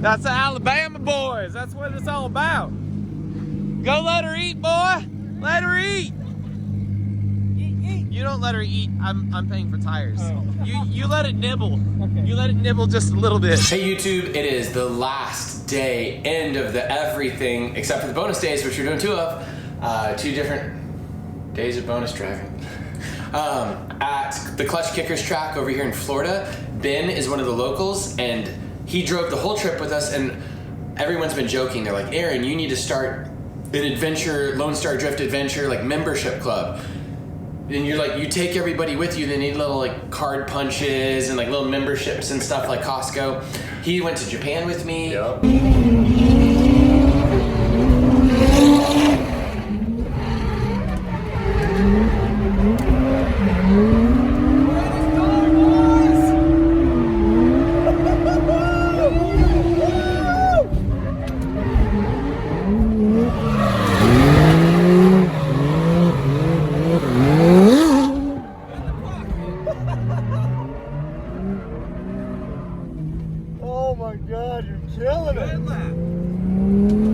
That's the Alabama boys. That's what it's all about. Go let her eat, boy. Let her eat. Eat. You don't let her eat. I'm paying for tires. Oh. You let it nibble. Okay. You let it nibble just a little bit. Hey YouTube, it is the last day, end of the everything, except for the bonus days, which we're doing 2 of. 2 different days of bonus driving. At the Clutch Kickers track over here in Florida, Ben is one of the locals, and he drove the whole trip with us, and everyone's been joking. They're like, Aaron, you need to start an adventure, Lone Star Drift adventure, like membership club. And you're like, you take everybody with you. They need little like card punches and like little memberships and stuff like Costco. He went to Japan with me. Yep. Oh my God, you're killing it.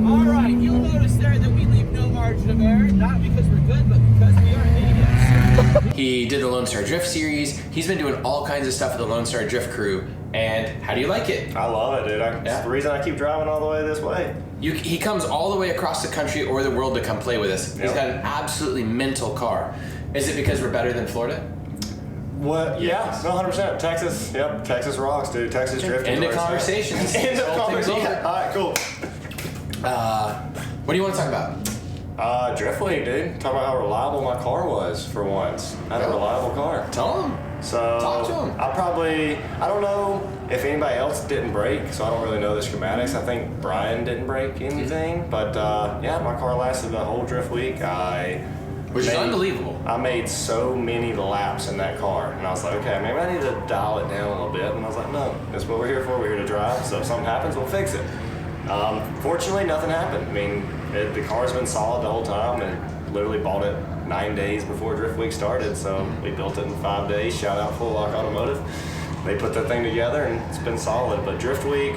All right, you'll notice there that we leave no margin of error, not because we're good, but because we are idiots. He did the Lone Star Drift series. He's been doing all kinds of stuff with the Lone Star Drift crew. And how do you like it? I love it, dude. It's the reason I keep driving all the way this way. He comes all the way across the country or the world to come play with us. Yep. He's got an absolutely mental car. Is it because we're better than Florida? What? Yeah, no, 100%. Texas, yep, Texas rocks, dude. Texas drifting. End of conversations. End of conversation. Yeah. All right, cool. What do you want to talk about? Drift week, dude. Talk about how reliable my car was for once. I had a reliable car. Tell him. So talk to him. I don't know if anybody else didn't break, so I don't really know the schematics. I think Brian didn't break anything, but yeah, my car lasted the whole drift week. Which is unbelievable. I made so many laps in that car, and I was like, okay, maybe I need to dial it down a little bit. And I was like, no, that's what we're here for. We're here to drive. So if something happens, we'll fix it. Fortunately, nothing happened. I mean, the car's been solid the whole time, and literally bought it 9 days before Drift Week started. So we built it in 5 days. Shout out Full Lock Automotive. They put that thing together, and it's been solid. But Drift Week,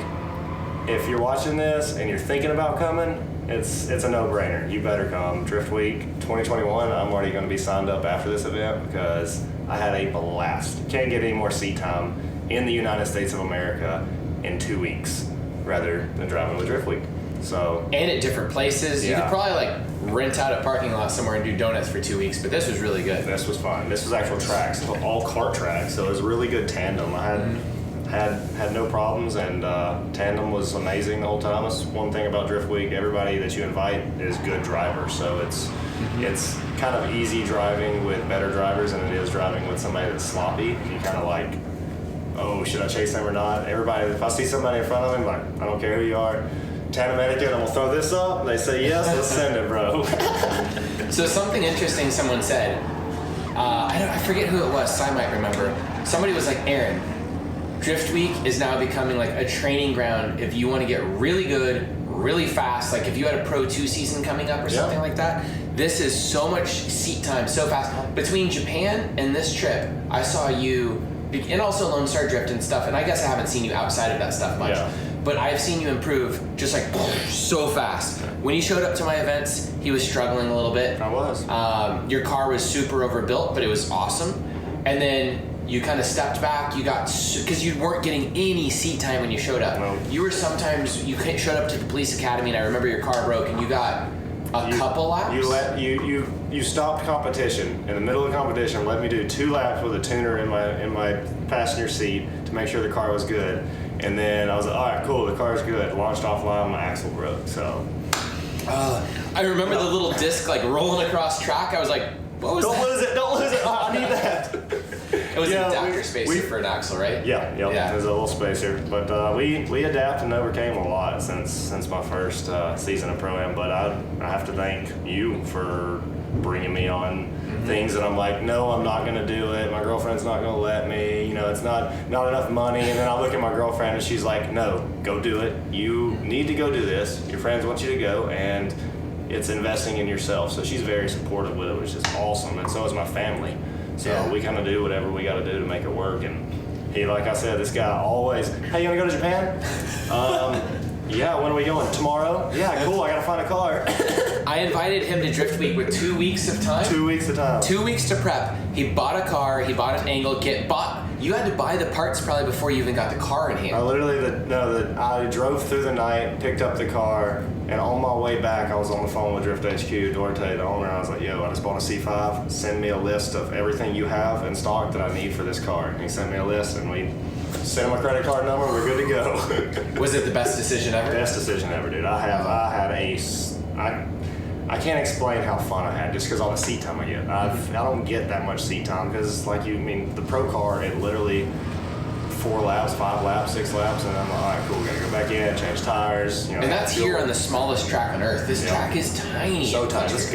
if you're watching this and you're thinking about coming, it's a no-brainer. You better come. Drift Week 2021, I'm already going to be signed up after this event because I had a blast. Can't get any more seat time in the United States of America in 2 weeks rather than driving with Drift Week. So and at different places. You could probably like rent out a parking lot somewhere and do donuts for 2 weeks, but this was really good. This was fun. This was actual tracks, all kart tracks, so it was a really good tandem. I had no problems, and tandem was amazing the whole time. That's one thing about Drift Week. Everybody that you invite is good drivers, so it's kind of easy driving with better drivers than it is driving with somebody that's sloppy. You kind of like, oh, should I chase them or not? Everybody, if I see somebody in front of me, like, I don't care who you are, tandem etiquette, I'm gonna throw this up. They say yes, let's send it, bro. So something interesting someone said, I forget who it was, so I might remember. Somebody was like, Aaron, Drift Week is now becoming like a training ground if you want to get really good, really fast. Like if you had a Pro 2 season coming up or something like that, this is so much seat time, so fast. Between Japan and this trip, I saw you, and also Lone Star Drift and stuff, and I guess I haven't seen you outside of that stuff much, but I've seen you improve just like so fast. When you showed up to my events, he was struggling a little bit. I was. Your car was super overbuilt, but it was awesome. And then you kind of stepped back, because you weren't getting any seat time when you showed up. No. You showed up to the police academy, and I remember your car broke, and you got a couple laps? You stopped competition, in the middle of the competition, let me do 2 laps with a tuner in my passenger seat to make sure the car was good. And then I was like, all right, cool, the car's good. Launched offline, my axle broke, so. I remember the little disc like rolling across track. I was like, what was that? Don't lose it, I need that. It was an adapter spacer for an axle, right? Yeah. There's a little spacer. But we adapted and overcame a lot since my first season of Pro-Am. But I have to thank you for bringing me on things that I'm like, no, I'm not gonna do it. My girlfriend's not gonna let me. You know, it's not enough money. And then I look at my girlfriend and she's like, no, go do it. You need to go do this. Your friends want you to go, and it's investing in yourself. So she's very supportive with it, which is awesome. And so is my family. So we kind of do whatever we got to do to make it work. And he, like I said, this guy always, hey, you want to go to Japan? Yeah, when are we going? Tomorrow? Yeah, cool. I gotta find a car. I invited him to Drift Week with 2 weeks of time. 2 weeks of time. 2 weeks to prep. He bought a car. He bought an angle kit. You had to buy the parts probably before you even got the car in hand. I drove through the night, picked up the car, and on my way back, I was on the phone with Drift HQ, Duarte, the owner, and I was like, yo, I just bought a C5. Send me a list of everything you have in stock that I need for this car. And he sent me a list, and we sent him a credit card number. We're good to go. Was it the best decision ever? Best decision ever, dude. I can't explain how fun I had just because all the seat time I get. I don't get that much seat time because, the Pro car, it literally 4 laps, 5 laps, 6 laps, and I'm like, all right, cool, gotta go back in, change tires. And that's here on the smallest track on earth. This track is tiny. So tiny. It's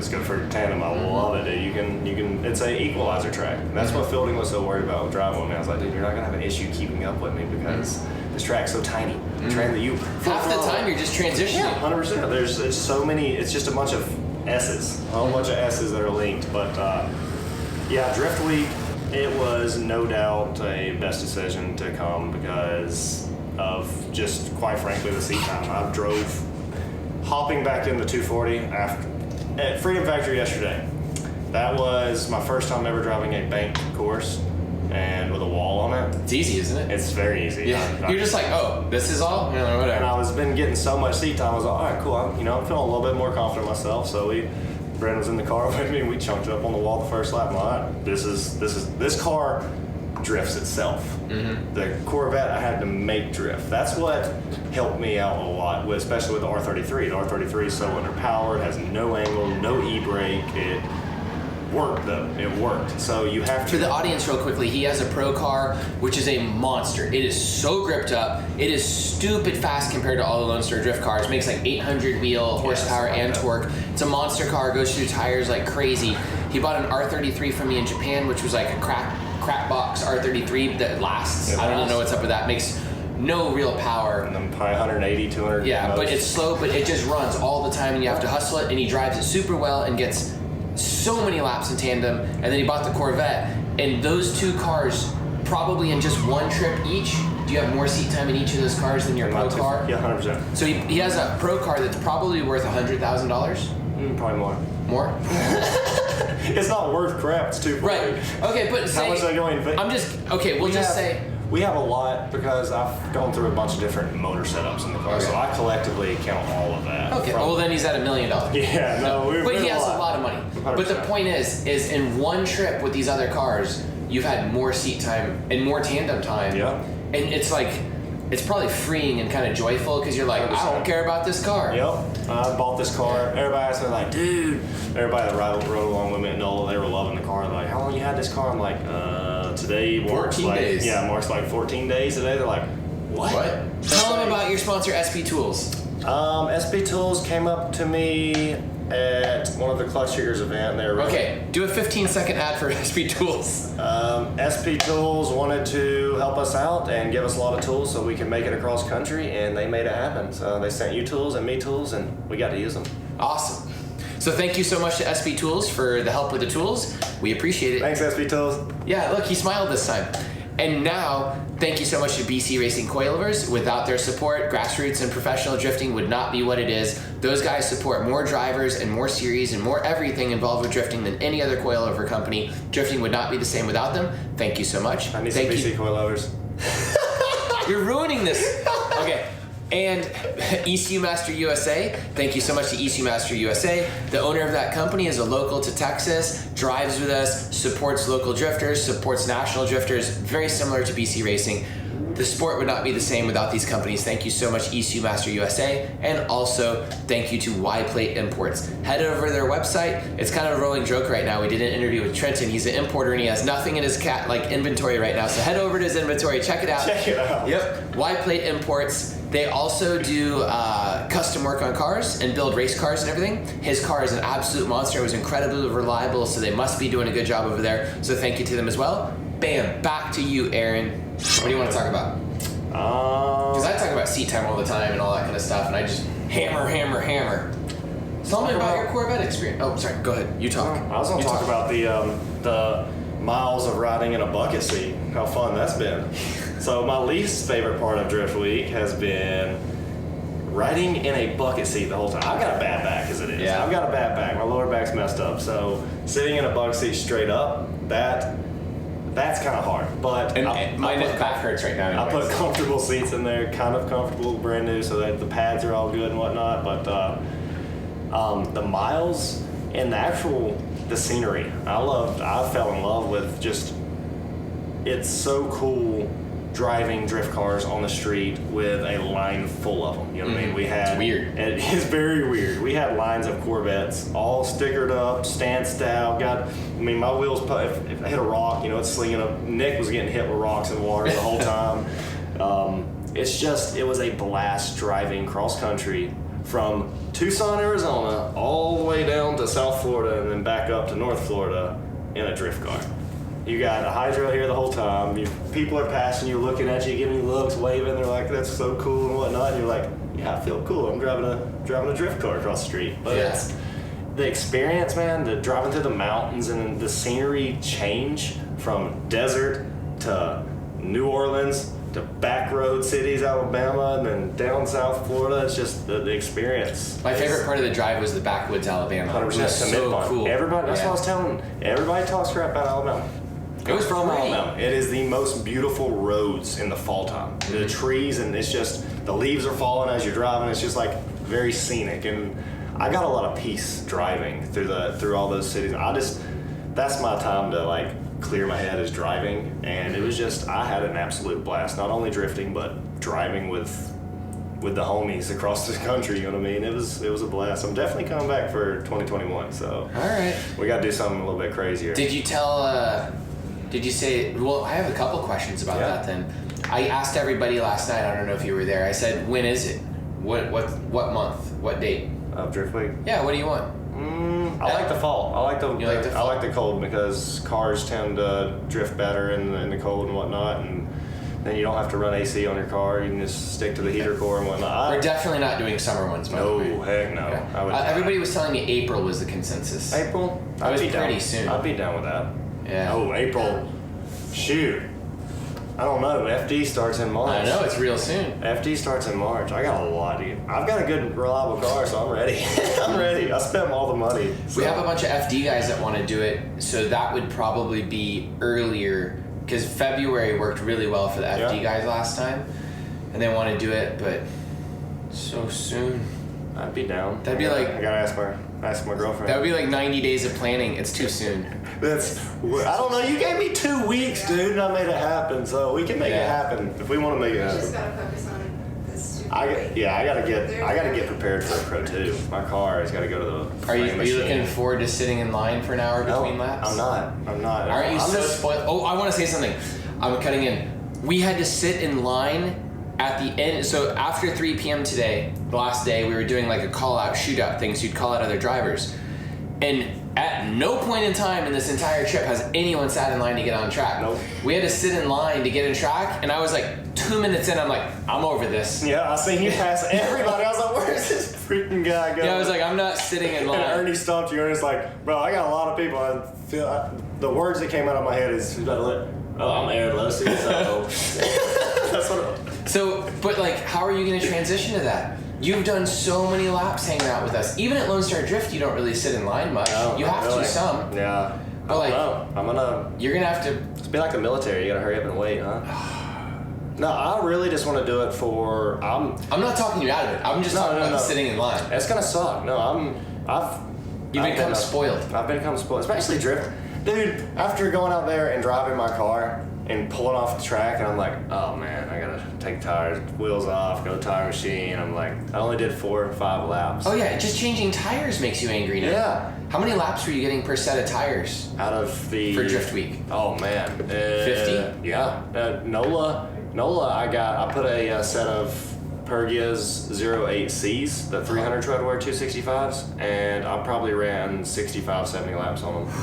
good for tandem. I love it, dude. You can. It's a equalizer track. That's what Fielding was so worried about driving with me. I was like, dude, you're not gonna have an issue keeping up with me because this track's so tiny. Half the time you're just transitioning. Yeah, 100%. There's so many. It's just a bunch of S's, a whole bunch of S's that are linked. But yeah, Drift Week. It was no doubt a best decision to come because of just, quite frankly, the seat time. I drove, hopping back in the 240 at Freedom Factory yesterday. That was my first time ever driving a banked course and with a wall on it. It's easy, isn't it? It's very easy. Yeah. You're just like, oh, this is all? Whatever. And I was been getting so much seat time. I was like, all right, cool. I'm feeling a little bit more confident myself. So Brandon was in the car with me, and we chunked it up on the wall the first lap. I'm like, all right, this car drifts itself. Mm-hmm. The Corvette, I had to make drift. That's what helped me out a lot, especially with the R33. The R33 is so underpowered, has no angle, no e-brake. It worked though. It worked. So you have to. For the audience, real quickly, he has a Pro car, which is a monster. It is so gripped up. It is stupid fast compared to all the Lone Star Drift cars. It makes like 800 wheel horsepower and torque. It's a monster car. Goes through tires like crazy. He bought an R33 from me in Japan, which was like a crap box R33 that lasts. I don't know what's up with that. Makes no real power. And then probably 180, 200. Yeah, but it's slow, but it just runs all the time, and you have to hustle it. And he drives it super well and gets so many laps in tandem. And then he bought the Corvette, and those two cars probably in just one trip each. Do you have more seat time in each of those cars than your Pro car? Yeah, 100%. So he has a Pro car that's probably worth $100,000. Probably more. More? It's not worth crap. It's too right. Okay, but how much are they going? I'm just okay. We'll just say we have a lot because I've gone through a bunch of different motor setups in the car, so I collectively count all of that. Okay. Well, then he's at $1 million. Yeah. No. But he has a lot of money. 100%. But the point is in one trip with these other cars, you've had more seat time and more tandem time. Yeah. And it's like, it's probably freeing and kind of joyful because you're like, 100%. I don't care about this car. Yep. I bought this car. Everybody asked me like, dude. Everybody that rode along with me at NOLA, they were loving the car. They're like, how long you had this car? I'm like, today marks 14 days. Yeah, marks like 14 days today. They're like, what? Tell them about your sponsor, SP Tools. SP Tools came up to me at one of the Clutch Triggers event. They were okay, do a 15-second ad for SP Tools. SP Tools wanted to help us out and give us a lot of tools so we can make it across country, and they made it happen. So they sent you tools and me tools, and we got to use them. Awesome. So thank you so much to SP Tools for the help with the tools. We appreciate it. Thanks, SP Tools. Yeah, look, he smiled this time. And now, thank you so much to BC Racing Coilovers. Without their support, grassroots and professional drifting would not be what it is. Those guys support more drivers and more series and more everything involved with drifting than any other coilover company. Drifting would not be the same without them. Thank you so much. I need some BC coilovers. You're ruining this. Okay. And ECU Master USA, thank you so much to ECU Master USA. The owner of that company is a local to Texas, drives with us, supports local drifters, supports national drifters, very similar to BC Racing. The sport would not be the same without these companies. Thank you so much, ECU Master USA. And also, thank you to Y-Plate Imports. Head over to their website. It's kind of a rolling joke right now. We did an interview with Trenton. He's an importer and he has nothing in his inventory right now. So head over to his inventory, check it out. Check it out. Yep, Y-Plate Imports. They also do custom work on cars and build race cars and everything. His car is an absolute monster. It was incredibly reliable, so they must be doing a good job over there. So thank you to them as well. Bam, back to you, Aaron. What do you want to talk about? Because I talk about seat time all the time and all that kind of stuff, and I just hammer. Tell me about your Corvette experience. Oh, sorry, go ahead. You talk. I was going to talk about the miles of riding in a bucket seat, how fun that's been. So my least favorite part of Drift Week has been riding in a bucket seat the whole time. I've got a bad back as it is. Yeah. I've got a bad back. My lower back's messed up. So sitting in a bucket seat straight up, that's kind of hard. But my back hurts right now. I put comfortable seats in there, kind of comfortable, brand new, so that the pads are all good and whatnot. But the miles and the scenery, I fell in love with just. It's so cool driving drift cars on the street with a line full of them. You know what I mean? We had. It's weird. It's very weird. We had lines of Corvettes, all stickered up, stanced out. My wheels. If I hit a rock, it's slinging up. Nick was getting hit with rocks and water the whole time. It was a blast driving cross country from Tucson, Arizona, all the way down to South Florida and then back up to North Florida in a drift car. You got a hydro here the whole time. People are passing you, looking at you, giving you looks, waving. They're like, "That's so cool" and whatnot. And you're like, "Yeah, I feel cool. I'm driving a drift car across the street." But it's the experience, man. The driving through the mountains and the scenery change from desert to New Orleans to back road cities, Alabama, and then down South Florida. It's just the experience. My favorite part of the drive was the backwoods Alabama. 100% It was so cool. Everybody, that's what I was telling. Everybody talks crap about Alabama. It was from pretty. Alabama. It is the most beautiful roads in the fall time. The trees, and it's just, the leaves are falling as you're driving. It's just like very scenic. And I got a lot of peace driving through all those cities. That's my time to like clear my head is driving. And it was just, I had an absolute blast. Not only drifting, but driving with the homies across the country, you know what I mean? It was a blast. I'm definitely coming back for 2021, so. All right. We got to do something a little bit crazier. Did you say, well, I have a couple questions about that then. I asked everybody last night, I don't know if you were there, I said, when is it? What month? What date? Of Drift Week? Yeah, what do you want? I like the fall. I like the fall? I like the cold because cars tend to drift better in the cold and whatnot, and then you don't have to run AC on your car. You can just stick to the heater core and whatnot. We're definitely not doing summer ones, by the way. No, heck no. Yeah. Everybody was telling me April was the consensus. April? That was pretty soon. I'd be down with that. Yeah. Oh, April. Shoot. I don't know. FD starts in March. I know, it's real soon. FD starts in March. I got a lot. I've got a good, reliable car, so I'm ready. I'm ready. I spent all the money. So. We have a bunch of FD guys that want to do it, so that would probably be earlier, because February worked really well for the FD guys last time, and they want to do it, but so soon. I'd be down. That'd be like. I gotta ask my girlfriend. That would be like 90 days of planning. It's too soon. I don't know. You gave me 2 weeks, dude, and I made it happen. So we can make it happen if we want to make it happen. You just gotta focus on this. I gotta get prepared for a Pro 2. My car has got to go to the. Are you machine. looking forward to sitting in line for an hour between laps? I'm not. Aren't you I'm so spoiled? Oh, I want to say something. I'm cutting in. We had to sit in line at the end. So after 3 p.m. today, the last day, we were doing like a call-out, shootout thing. So you'd call out other drivers. And at no point in time in this entire trip has anyone sat in line to get on track. Nope. We had to sit in line to get in track, and I was like 2 minutes in, I'm like, I'm over this. Yeah, I seen you pass everybody. I was like, where's this freaking guy going? Yeah, I was like, I'm not sitting in line. And Ernie stopped you, and it's like, bro, I got a lot of people. The words that came out of my head is, I'm Aaron Lucy, so that's what. So, but like, how are you going to transition to that? You've done so many laps hanging out with us. Even at Lone Star Drift, you don't really sit in line much. You have to some. Yeah. But like, you're gonna have to. It's be like the military. You gotta hurry up and wait, huh? No, I really just want to do it for. I'm not talking you out of it. I'm just talking about sitting in line. It's gonna suck. No, You've become spoiled. I've become spoiled, especially drift. Dude, after going out there and driving my car and pulling off the track, and I'm like, oh man, I gotta take tires, wheels off, go to tire machine. I'm like, I only did 4 or 5 laps. Oh yeah, just changing tires makes you angry now. Yeah. How many laps were you getting per set of tires? Out of the for Drift Week? Oh man, 50? Yeah. NOLA. I put a set of Pergia's 08Cs, the 300 treadwear 265s, and I probably ran 65, 70 laps on them.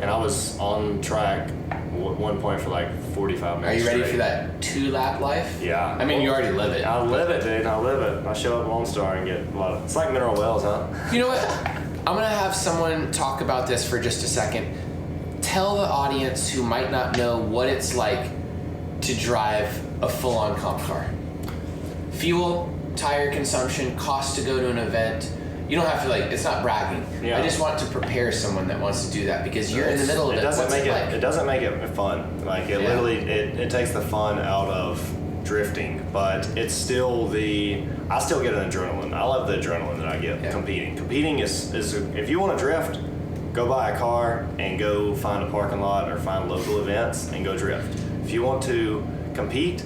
And I was on track at one point for like 45 minutes. Are you ready straight. for that 2-lap life? Yeah. I mean, you already live it. I live it, dude. I live it. I show up at Lone Star and get a lot of. It's like mineral wells, huh? You know what? I'm gonna have someone talk about this for just a second. Tell the audience who might not know what it's like to drive a full-on comp car. Fuel, tire consumption, cost to go to an event. You don't have to it's not bragging. Yeah. I just want to prepare someone that wants to do that because you're in the middle of it. It doesn't make it fun. Like it literally, it takes the fun out of drifting, but it's still I still get an adrenaline. I love the adrenaline that I get competing. Competing is if you want to drift, go buy a car and go find a parking lot or find local events and go drift. If you want to compete,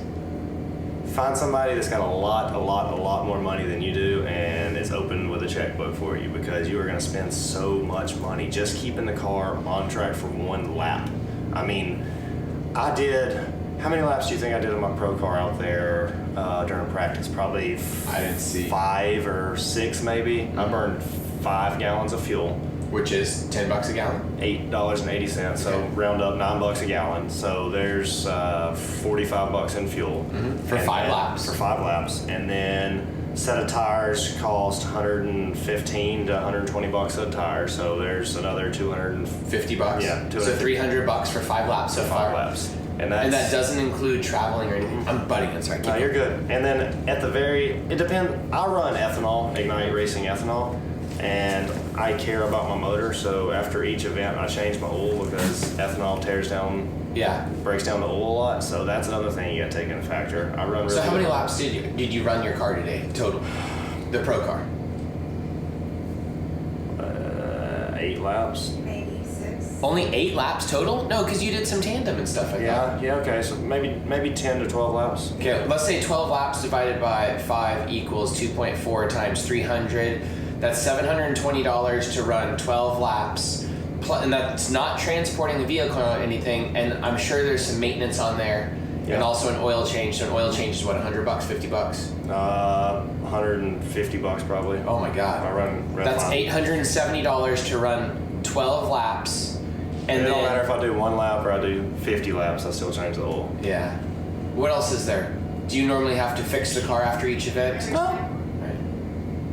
find somebody that's got a lot more money than you do and is open with a checkbook for you, because you are going to spend so much money just keeping the car on track for one lap. I mean, how many laps do you think I did on my pro car out there during practice? Probably I didn't see 5 or 6 maybe. Mm-hmm. I burned 5 gallons of fuel. Which is $10 a gallon? $8.80, so round up $9 a gallon. So there's $45 in fuel. Mm-hmm. For 5 laps? For 5 laps. And then set of tires cost $115 to $120 a tire. So there's another $250. Yeah. So $300 for 5 laps so far. 5 laps. And that doesn't include traveling or anything. I'm butting it, sorry. No, you're good. And then it depends. I run ethanol, Ignite Racing ethanol, and I care about my motor. So after each event, I change my oil because ethanol breaks down the oil a lot. So that's another thing you got to take into factor. I run. So how many laps did you run your car today total? The pro car. 8 laps. Maybe 6. Only 8 laps total? No, because you did some tandem and stuff like that. Yeah, okay, so maybe 10 to 12 laps. Okay, let's say 12 laps divided by 5 equals 2.4 times 300. That's $720 to run 12 laps. And that's not transporting the vehicle or anything, and I'm sure there's some maintenance on there. Yeah. And also an oil change. So an oil change is what, $100, $50? $150 probably. Oh my God. I run that's $870 to run 12 laps. And it don't matter if I do 1 lap or I do 50 laps, I still change the oil. Yeah. What else is there? Do you normally have to fix the car after each event? No. Right.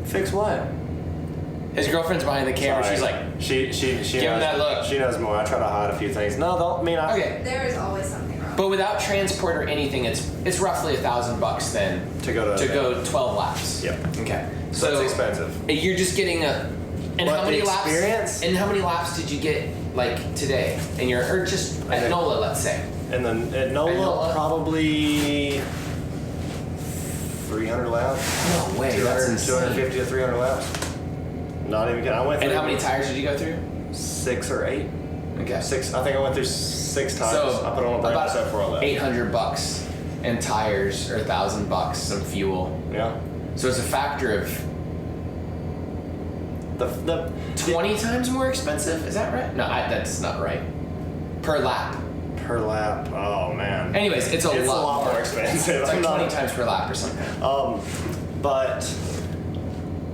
Fix what? His girlfriend's behind the camera. Sorry. She's like, she give him that look. She knows more. I try to hide a few things. No, okay. There is always something wrong. But without transport or anything, it's roughly $1,000 then to go 12 laps. Yep. Okay. So it's expensive. You're just getting how many laps? And how many laps did you get today? And or just at NOLA, let's say. And then at NOLA, probably 300 laps. No way. That's insane. 250 to 300 laps. Not even kidding. I went through. And how many tires did you go through? 6 or 8. Okay. 6. I think I went through 6 tires. So I put on a brand set for all that. $800 and tires, or $1,000 some fuel. Yeah. So it's a factor of the 20 times more expensive. Is that right? No, that's not right. Per lap. Per lap. Oh man. Anyways, it's a lot more expensive. It's like 20 times per lap or something. But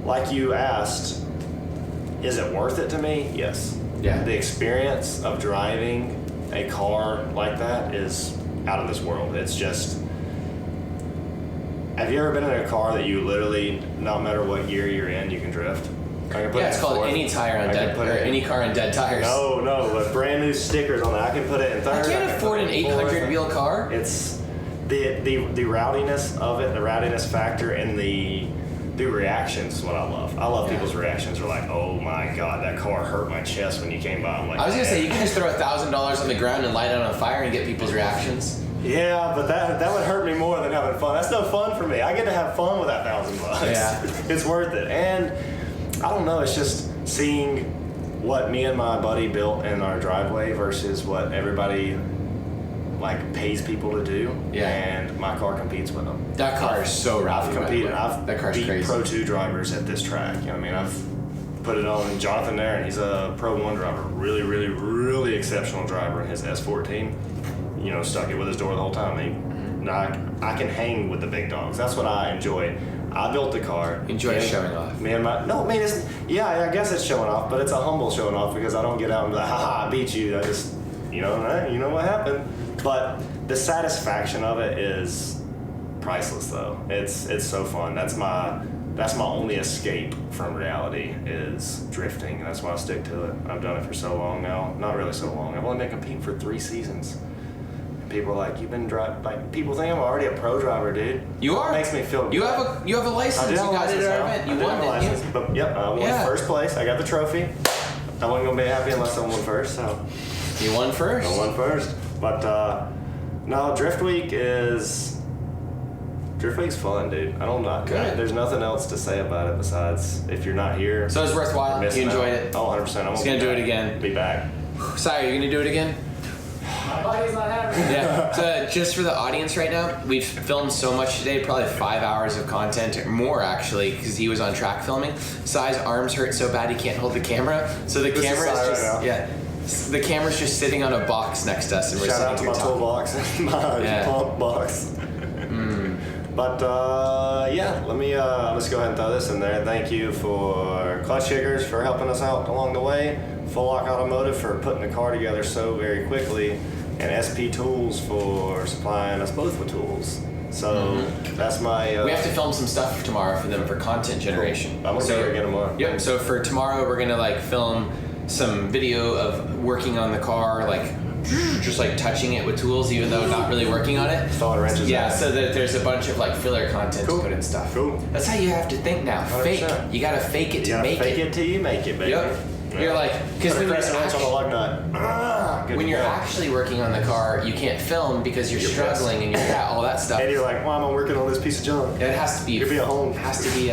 like you asked, is it worth it to me? Yes. Yeah. The experience of driving a car like that is out of this world. It's just. Have you ever been in a car that you literally, no matter what year you're in, you can drift? It's called any tire on dead, or any car on dead tires. No, but brand new stickers on there. I can put it in third. I can't afford an 800 wheel car. It's the rowdiness of it, the rowdiness factor, and the reactions is what I love. I love people's reactions. They're like, oh my God, that car hurt my chest when you came by. I'm like, I was gonna say, you can just throw $1,000 on the ground and light it on fire and get people's reactions. Yeah, but that would hurt me more than having fun. That's no fun for me. I get to have fun with that $1,000. Yeah. It's worth it. And I don't know, it's just seeing what me and my buddy built in our driveway versus what everybody pays people to do. Yeah. And my car competes with them. That car is so rowdy. I've that car's beat crazy. Pro 2 drivers at this track. You know what I mean? I've put it on Jonathan there, and he's a Pro 1 driver. Really, really, really exceptional driver in his S14. You know, stuck it with his door the whole time. I can hang with the big dogs. That's what I enjoy. I built the car. Enjoy showing off. I guess it's showing off, but it's a humble showing off because I don't get out and be like, haha, I beat you. I just, you know what happened. But the satisfaction of it is priceless, though. It's so fun. That's my only escape from reality is drifting. That's why I stick to it. I've done it for so long now. Not really so long. I've only been competing for 3 seasons. people are like, you've been driving, like, people think I'm already a pro driver, dude. You are. It makes me feel good. You have a license. I do You have a got it license at our now. event. I You do won, have a didn't license, you? but yep, I won first place. I got the trophy. I wasn't gonna be happy unless I won first, so. You won first. I won first. But no, Drift Week's fun, dude. I don't know. Good. There's nothing else to say about it besides if you're not here. So it's worthwhile. you're missing You enjoyed out. it. Oh, 100%. I'm gonna do it again. Be back. Sorry, are you gonna do it again? My body's not having it. Yeah. So just for the audience right now, we've filmed so much today, probably 5 hours of content or more actually, because he was on track filming. Sai's arms hurt so bad he can't hold the camera, so the This is camera Sai is just right now. the camera's just sitting on a box next to us, and we're Shout sitting out to here my talking. toolbox and my Yeah. pump box. But yeah, let me let's go ahead and throw this in there. Thank you for Clutch Kickers for helping us out along the way. Full Lock Automotive for putting the car together so very quickly, and SP Tools for supplying us both with tools. So that's my. We have to film some stuff tomorrow for them for content generation. I'm gonna go again tomorrow. Yep. So for tomorrow, we're gonna like film some video of working on the car, like just like touching it with tools, even though not really working on it. Throwing wrenches. Yeah, in. so that there's a bunch of like filler content Cool. to put in stuff. Cool. That's how you have to think now. 100%. Fake. You gotta fake it You to gotta make fake it. it till you make it, baby. Yep. Yeah. You're like, because Put a when, crescent wrench on the lug nut. Good when to you're go. actually working on the car, you can't film because you're struggling and you're all that stuff. And you're like, why am I working on this piece of junk? It has to be. You'll be at home. Has to be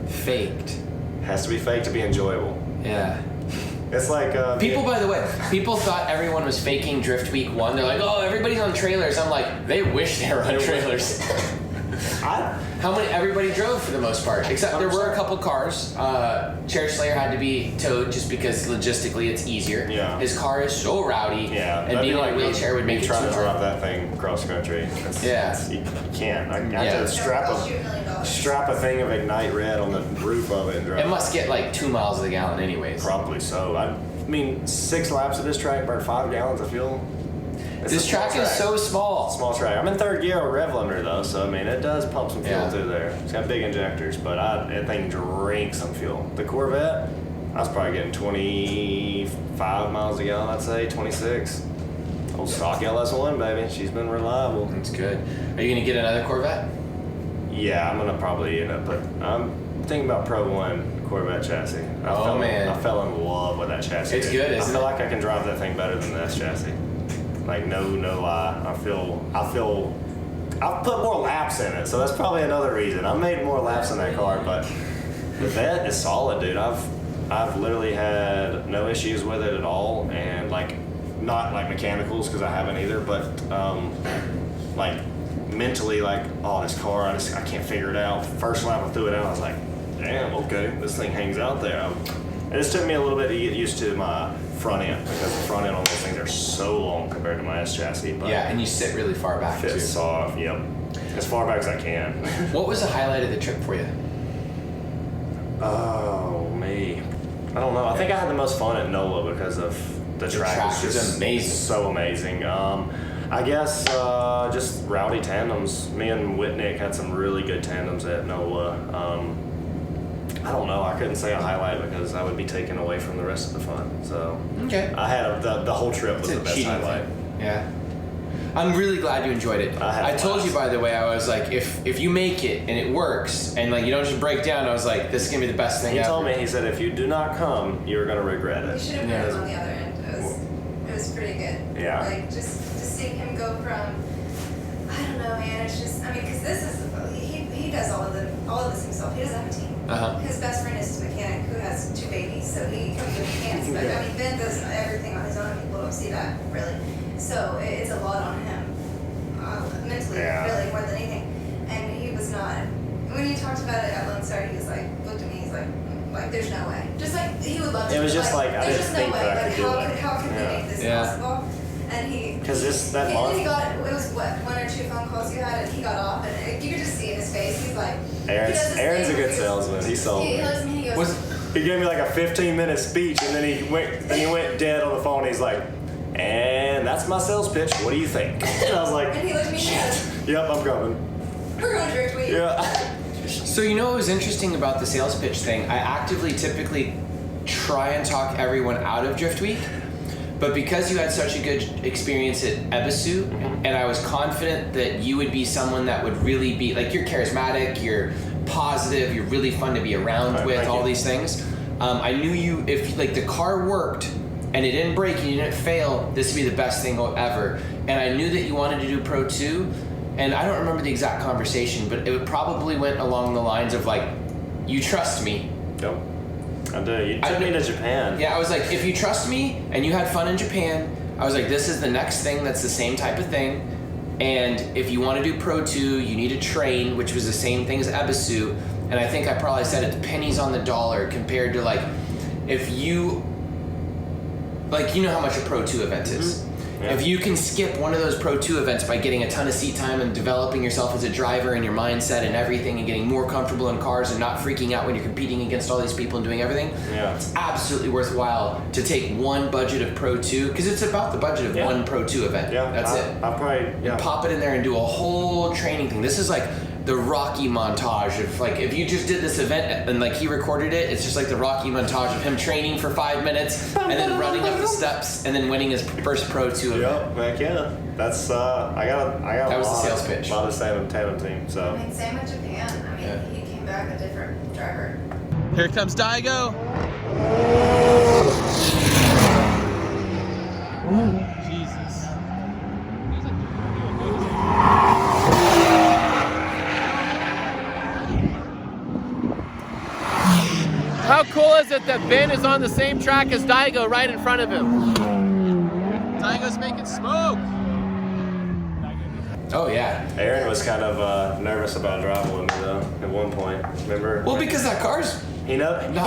faked. Has to be fake to be enjoyable. Yeah. It's like People, by the way, people thought everyone was faking Drift Week 1. They're like, oh, everybody's on trailers. I'm like, they wish they were on trailers. How many? Everybody drove for the most part, except there were a couple cars. Chair Slayer had to be towed just because logistically it's easier. Yeah. His car is so rowdy. Yeah, And being in a wheelchair would make it trying too to drive hard. that thing cross country. Yeah. You can't. I Yeah. have to I'll shoot $1 million. strap a thing of Ignite Red on the roof of it and drive. It must get like 2 miles a gallon, anyways. Probably so. I mean, 6 laps of this track burned 5 gallons of fuel. It's This a small track is so small. Small track. I'm in 3rd gear with rev limiter though, so I mean it does pump some fuel Yeah. through there. It's got big injectors, but that thing drinks some fuel. The Corvette, I was probably getting 25 miles a gallon, I'd say 26. Old stock LS1, baby. She's been reliable. That's good. Are you gonna get another Corvette? Yeah, I'm gonna probably end up. But I'm thinking about Pro 1 Corvette chassis. Man. I fell in love with that chassis. It's good, I isn't feel it? like I can drive that thing better than this chassis. Like no lie. I feel I've put more laps in it, so that's probably another reason. I made more laps in that car, but the Vet is solid, dude. I've literally had no issues with it at all, and like not like mechanicals because I haven't either, but like mentally, like oh this car I can't figure it out. First lap I threw it out, I was like, damn, okay, this thing hangs out there. It just took me a little bit to get used to my front end because the front end on those things are so long compared to my S chassis. But Yeah, and you sit really far back too. fits soft, yep, as far back as I can. What was the highlight of the trip for you? Oh me, I don't know. I think I had the most fun at NOLA because of the track. track was is just amazing. so amazing. I guess just rowdy tandems. Me and Whitnick had some really good tandems at NOLA. I don't know. I couldn't say a highlight because I would be taken away from the rest of the fun. So Okay. I had the whole trip was It's the a best cheating highlight. thing. Yeah. I'm really glad you enjoyed it. I had a told blast. you, by the way, I was like, if you make it and it works and like you don't just break down, I was like, this is gonna be the best thing He ever. told me, he said, if you do not come, you're gonna regret We it. should have Yeah. put him on the other end. It was pretty good. Yeah. Like just seeing him go from, I don't know, man. It's just, I mean, because this is he does all of this himself. He doesn't have a team. Uh-huh. His best friend is his mechanic who has 2 babies, so he comes with hands. But I mean, Ben does everything on his own. People don't see that really. So it's a lot on him, mentally, Yeah. really more than anything. And he was not. When he talked about it at Lone Star, he was like, looked at me. He's like, there's no way. Just like he would love to. It was but, just like, I there's didn't just think no way. that I Like could do it. how could Yeah. we make this Yeah. possible? And he. Because that He month, got it was what 1 or 2 phone calls you had, and he got off, and you could just see in his face. He's like, Aaron's he does this a thing good where he goes- salesman. He sold He me. looks at me. He goes. He gave me like a 15-minute speech, and then he went dead on the phone. He's like, and that's my sales pitch. What do you think? And I was like, And he looked at me and he goes, yep, I'm coming. we're going Drift Week. Yeah. So you know what was interesting about the sales pitch thing? I actively typically try and talk everyone out of Drift Week, But because you had such a good experience at Ebisu, and I was confident that you would be someone that would really be, like, you're charismatic, you're positive, you're really fun to be around with, all these things. I knew you, if like the car worked and it didn't break and you didn't fail, this would be the best thing ever. And I knew that you wanted to do Pro 2, and I don't remember the exact conversation, but it probably went along the lines of like, you trust me. Yep. I do. You took me to Japan. Yeah, I was like, if you trust me and you had fun in Japan, I was like, this is the next thing that's the same type of thing. And if you want to do Pro 2, you need to train, which was the same thing as Ebisu. And I think I probably said it's pennies on the dollar compared to like, if you, like, you know how much a Pro 2 event is. Yeah. If you can skip one of those Pro 2 events by getting a ton of seat time and developing yourself as a driver and your mindset and everything and getting more comfortable in cars and not freaking out when you're competing against all these people and doing everything, it's absolutely worthwhile to take one budget of Pro 2, because it's about the budget of one Pro 2 event. Yeah, that's it. I'll probably and pop it in there and do a whole training thing. This is like the Rocky montage of, like, if you just did this event and like he recorded it, it's just like the Rocky montage of him training for 5 minutes and then running up the steps and then winning his first Pro 2 event. Yep, heck yeah. That's I got that was the sales pitch. A lot of tandem team. So I mean, same with Japan. I mean, he came back a different driver. Here comes Daigo. Jesus. How cool is it that Ben is on the same track as Daigo right in front of him? Daigo's making smoke. Oh yeah. Aaron was kind of nervous about driving with me though at one point. Remember? Well, because that car's he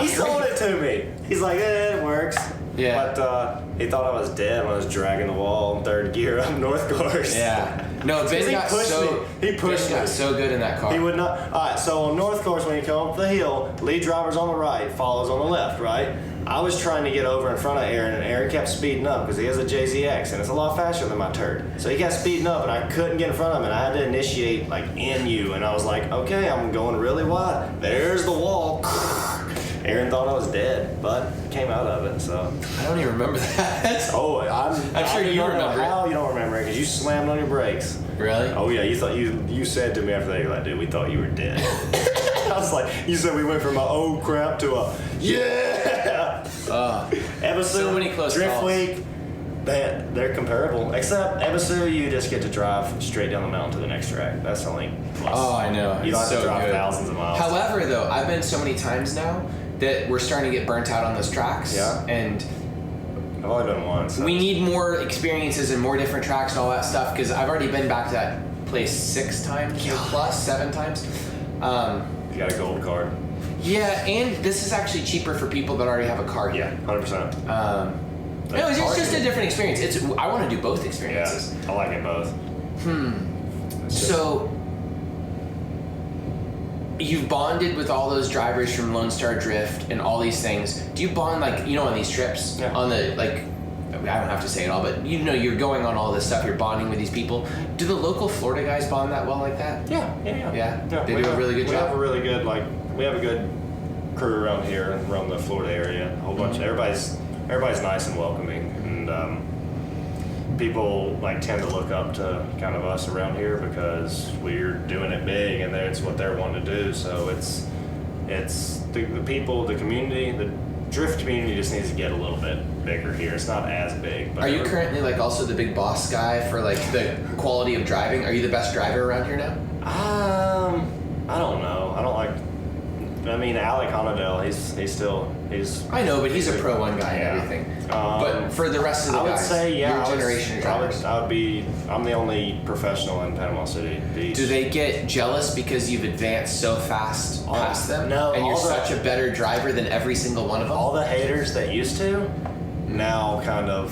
sold it to me. He's like, it works. Yeah. But he thought I was dead when I was dragging the wall in third gear up North Course. Yeah. No, Ben got so good in that car. He would not. All right. So on North Course, when you come up the hill, lead driver's on the right, follows on the left, right? I was trying to get over in front of Aaron, and Aaron kept speeding up because he has a JZX, and it's a lot faster than my turd. So he kept speeding up, and I couldn't get in front of him, and I had to initiate like NU, and I was like, okay, I'm going really wide. There's the wall. Aaron thought I was dead, but came out of it. So I don't even remember that. Oh, I'm sure you remember. How you don't remember it? Because you slammed on your brakes. Really? Oh yeah, you said to me after that, you're like, dude, we thought you were dead. I was like, you said we went from a oh crap to a yeah. Ebisu, so many close Drift calls. Week, they're comparable. Except Ebisu, you just get to drive straight down the mountain to the next track. That's the only plus. Oh, I know. You don't have to drive good. thousands of miles. However, though, I've been so many times now that we're starting to get burnt out on those tracks. Yeah. And I've only been once. we need more experiences and more different tracks and all that stuff, because I've already been back to that place 6 times or plus, 7 times. You got a gold card. Yeah, and this is actually cheaper for people that already have a car. Yeah, 100%. No, it's just a different experience. I want to do both experiences. Yeah, I like it both. So you've bonded with all those drivers from Lone Star Drift and all these things. Do you bond, like, on these trips? Yeah. On the, like, I don't have to say it all, but you're going on all this stuff, you're bonding with these people. Do the local Florida guys bond that well like that? Yeah. They do a really good job? We have a really good, we have a good crew around here and around the Florida area. A whole bunch. Everybody's nice and welcoming, and people tend to look up to kind of us around here because we're doing it big, and it's what they're wanting to do. So it's the people, the community, the drift community just needs to get a little bit bigger here. It's not as big. But are you currently also the big boss guy for the quality of driving? Are you the best driver around here now? I don't know. I don't like. I mean, Alec Honadell, he's. I know, but he's a Pro 1 guy and everything. But for the rest of the guys, I would say, your generation of drivers. I'm the only professional in Panama City Beach. Do they get jealous because you've advanced so fast past them? No. And you're such a better driver than every single one of them? All the haters that used to, now kind of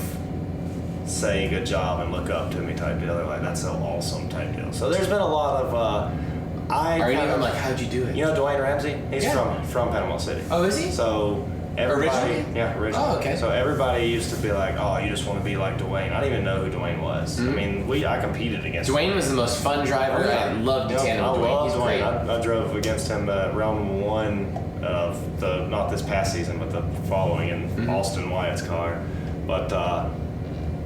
say good job and look up to me type deal. They're like, that's so awesome type deal. So there's been a lot of. Are any of them like, how'd you do it? You know Dwayne Ramsey? He's from Panama City. Oh, is he? So everybody, originally? Yeah, originally. Oh, okay. So everybody used to be like, oh, you just want to be like Dwayne. I didn't even know who Dwayne was. Mm-hmm. I mean, I competed against Dwayne was the most fun driver. Oh, yeah. I loved to tandem with Dwayne. He's great. I drove against him round 1 of not this past season, but the following in Austin Wyatt's car. But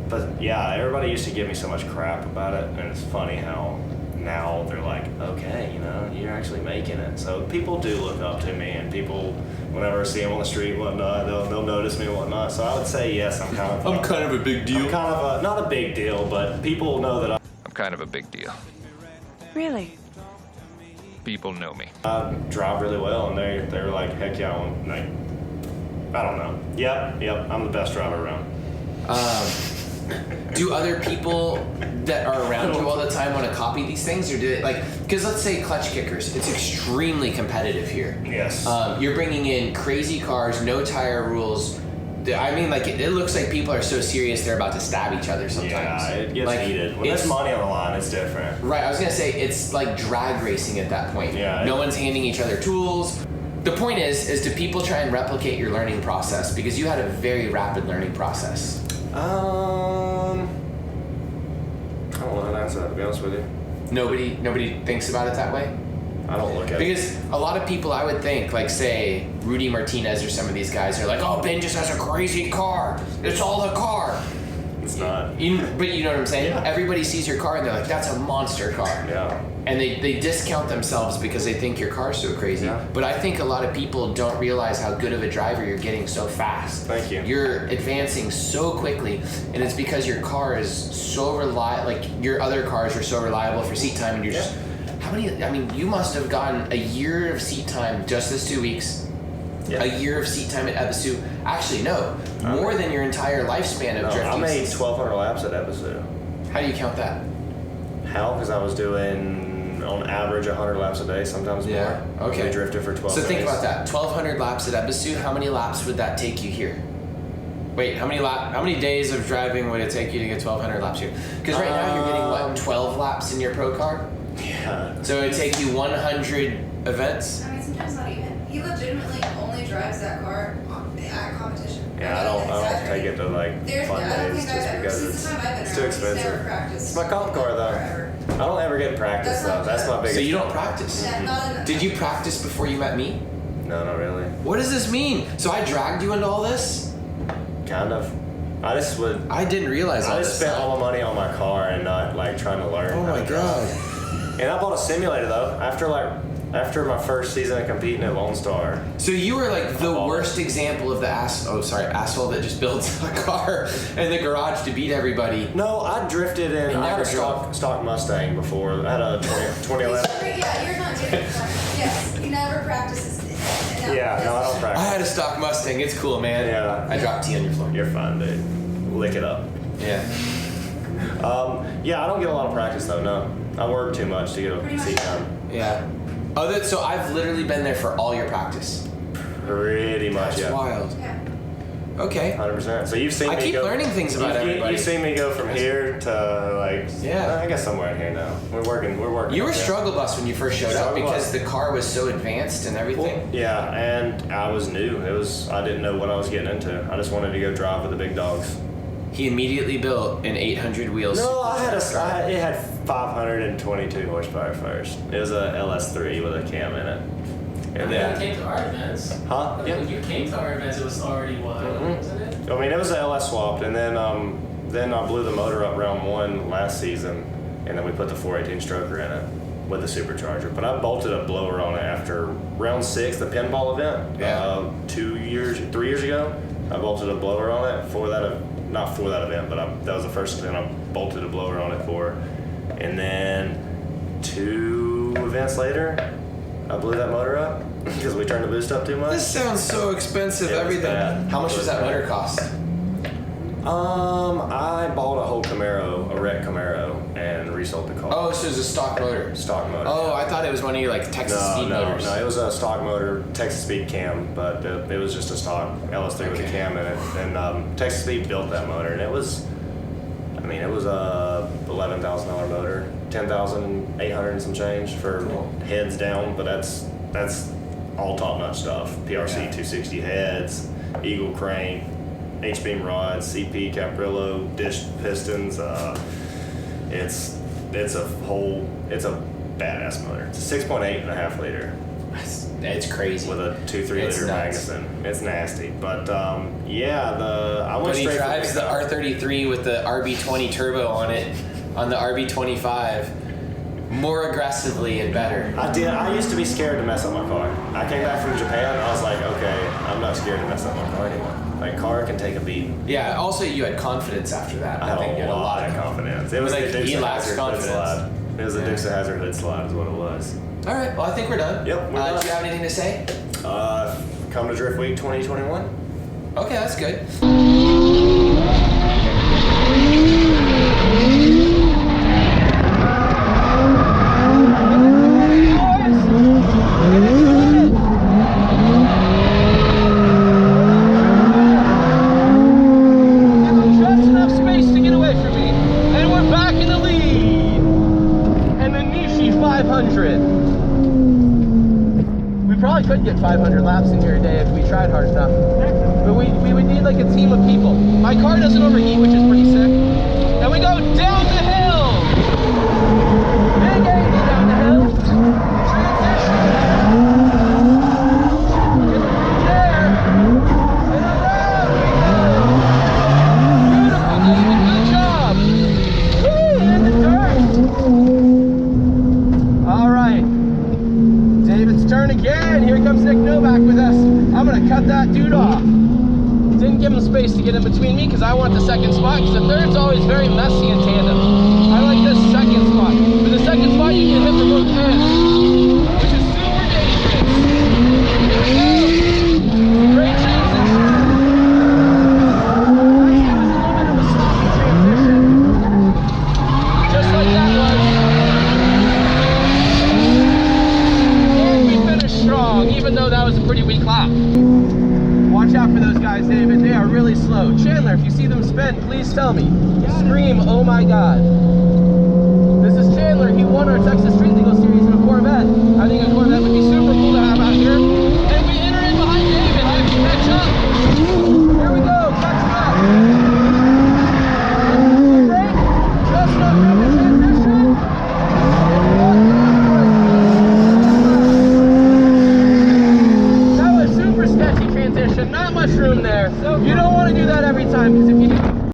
But yeah, everybody used to give me so much crap about it, and it's funny how now they're like, okay, you know, you're actually making it. So people do look up to me, and people, whenever I see them on the street and whatnot, they'll notice me and whatnot. So I would say yes, I'm kind of a big deal. I'm kind of not a big deal, but people know that I'm kind of a big deal. Really? People know me. I drive really well, and they're like, heck yeah, like, I don't know. Yep, I'm the best driver around. Do other people that are around you all the time want to copy these things, or do it like? Because let's say clutch kickers, it's extremely competitive here. Yes. You're bringing in crazy cars, no tire rules. I mean, like it looks like people are so serious they're about to stab each other sometimes. Yeah, it gets like, heated. When there's money on the line, it's different. Right, I was gonna say it's like drag racing at that point. Yeah. No one's handing each other tools. The point is do people try and replicate your learning process? Because you had a very rapid learning process. I don't know how to answer that, to be honest with you. Nobody thinks about it that way? I don't look at Because a lot of people, I would think, like say Rudy Martinez or some of these guys are like, oh, Ben just has a crazy car. It's all the car. it. It's not. But you know what I'm saying? Yeah. Everybody sees your car and they're like, that's a monster car. Yeah. And they discount themselves because they think your car's so crazy. Yeah. But I think a lot of people don't realize how good of a driver you're getting so fast. Thank you. You're advancing so quickly, and it's because your car is so reliable. Like your other cars are so reliable for seat time, and you're just. How many? I mean, you must have gotten a year of seat time just this 2 weeks. Yeah. A year of seat time at Ebisu. Actually, no, more than your entire lifespan of No, drifting. I made 1,200 laps at Ebisu. How do you count that? How? Because I was doing, on average, 100 laps a day, sometimes Yeah, more. okay. We drifted for 12 So days. think about that. 1,200 laps at Ebisu. How many laps would that take you here? Wait, how many days of driving would it take you to get 1,200 laps here? Because right now you're getting what, 12 laps in your pro car? Yeah. So it'd take you 100 events. I mean, sometimes not even. He legitimately only drives that car at competition. Yeah, I don't take it to like There's, fun I don't days think just I've ever, because since the time I've been it's too around, he's never expensive. practiced. It's my comp car though. Forever. I don't ever get practice That's not though. That's my good. biggest. So you don't practice? Yeah, not in the, Did you practice before you met me? No, not really. What does this mean? So I dragged you into all this? Kind of. I just would. I didn't realize all I this. just spent all my money on my car and not like trying to learn. Oh how my to drive. god. And I bought a simulator though. After my first season of competing at Lone Star. So you were like the worst example of the asshole that just builds a car in the garage to beat everybody. No, I drifted in. And I had never a stock Mustang before. I had a 2011. yeah, you're not doing it. Yes, he never practices. No, Yeah, no, I don't I practice. had a stock Mustang. It's cool, man. Yeah. I dropped tea on your floor. You're fine, dude. Lick it up. Yeah. Yeah, I don't get a lot of practice though. No, I work too much to get Pretty a much. seat time. Yeah. So I've literally been there for all your practice. Pretty much, That's yeah. wild. Yeah. Okay. 100%. So you've seen I me keep go. learning things about everybody. You've seen me go from here to like. Yeah. I guess somewhere in here now. We're working. You were up there. struggle bus when you first showed up Struggle because bus. the car was so advanced and everything. Well, yeah, and I was new. I didn't know what I was getting into. I just wanted to go drive with the big dogs. He immediately built an 800 wheels. No, it had 522 horsepower first. It was a LS3 with a cam in it. And When you then, came to our events, huh? Yeah. when you came to our events, it was already what, wasn't it? I mean, it was a LS swapped, and then I blew the motor up round 1 last season, and then we put the 418 stroker in it with the supercharger. But I bolted a blower on it after round 6, the pinball event. Yeah. 3 years ago, I bolted a blower on it not for that event, but that was the first event I bolted a blower on it for. And then 2 events later, I blew that motor up because we turned the boost up too much. This sounds so expensive. It was Everything. bad. How much does that motor cost? I bought a whole Camaro, a wrecked Camaro, and resold the car. Oh, so it's a stock motor. Stock motor. Oh, I thought it was one of your like Texas speed motors. No, it was a stock motor, Texas Speed cam, but it was just a stock LS3 with a Okay. cam in it. And Texas Speed built that motor, and it was a $11,000 motor, $10,800 and some change for heads down, but that's all top-notch stuff. PRC 260 heads, Eagle crank, H-beam rods, CP Caprillo, dish pistons. It's a badass motor. It's a 6.8 and a half liter. It's crazy. with a 2-3 It's liter nuts. magazine. It's nasty. But yeah, I went But he straight for drives the pickup. R33 with the RB20 turbo on it, on the RB25, more aggressively and better. I used to be scared to mess up my car. I came back from Japan. I was like, okay, I'm not scared to mess up my car anymore. Like, car can take a beating. Yeah. Also, you had confidence after that. I think you had a lot of confidence. It was Like, the Dukes he of lacks Hazzard hood confidence. slide. It was the Dukes of Hazzard hood slide is what it was. All right. Well, I think we're done. Yep, we're done. Do you have anything to say? Come to Drift Week 2021. Okay, that's good. Just enough space to get away from me. And we're back in the lead. And the Nishi 500. We probably could get 500 laps in here a day if we tried hard enough. But we would need like a team of people. My car doesn't overheat, which is pretty sick. And we go down the hill. Big angle down the hill. Transition. There. And around we go. Beautiful, David. Good job. Woo, in the dirt. All right. David's turn again. Here comes Nick Novak with us. I'm going to cut that dude off. Didn't give him space to get in between me because I want the second spot, because the third's always very messy in tandem. I like this second spot. For the second spot, you can hit for both ends, which is super dangerous. Here we go. Great transition. Nice, it was a little bit of a sloppy transition. Just like that was. And we finished strong, even though that was a pretty weak lap. Watch out for those guys, David. They are really slow. Chandler, if you see them spin, please tell me. Scream, oh my God. This is Chandler. He won our Texas Street Legal Series